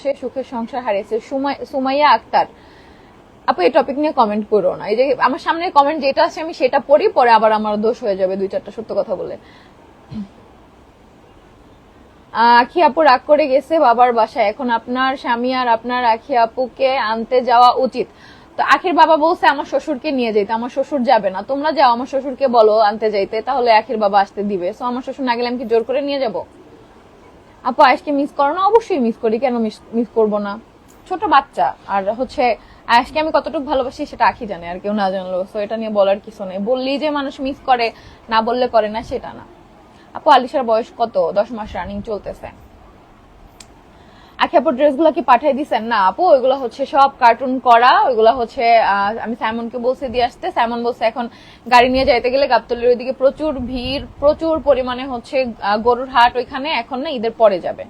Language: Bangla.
সে সুখের সংসার হারিয়েছে। সুমাইয়া আক্তার আপু এই টপিক নিয়ে কমেন্ট করো না। এই যে আমার সামনে কমেন্ট যেটা আছে আমি সেটা পড়ি, পরে আবার আমার দোষ হয়ে যাবে 2-4টা সত্য কথা বলে। আখি আপু রাগ করে গেছে বাবার বাসায়, এখন আপনার স্বামী আর আপনার আখি আপুকে আনতে যাওয়া উচিত। তো আখির বাবা বলছে আমার শ্বশুরকে নিয়ে যেতে, আমার শ্বশুর যাবে না, তোমরা যাও আমার শ্বশুরকে বলো আনতে যাইতে, তাহলে আখির বাবা আসতে দিবে। সো আমার শ্বশুর না গেলে আমি কি জোর করে নিয়ে যাব? আপু আয়েশকে মিস করো না? অবশ্যই মিস করি, কেন মিস করবো না? ছোট বাচ্চা, আর হচ্ছে আয়েশকে আমি কতটুকু ভালোবাসি সেটা আখি জানে, আর কেউ না জানলো। সো এটা নিয়ে বলার কিছু নেই। বললেই যে মানুষ মিস করে, না বললে করে না সেটা না। আপু আলিশার বয়স কত? 10 মাস রানিং চলতেছে। আখি আপুর ড্রেসগুলো কি পাঠিয়ে দিছেন? না আপু, ওইগুলো হচ্ছে সব কার্টুন করা, ওইগুলো হচ্ছে আমি সাইমনকে বলছি দিয়ে আসতে। সাইমন বলছে এখন গাড়ি নিয়ে যাইতে গেলে গাবতলীর ওইদিকে প্রচুর ভিড়, প্রচুর পরিমাণে হচ্ছে গরুর হাট ওইখানে, এখন না ঈদের পরে যাবে।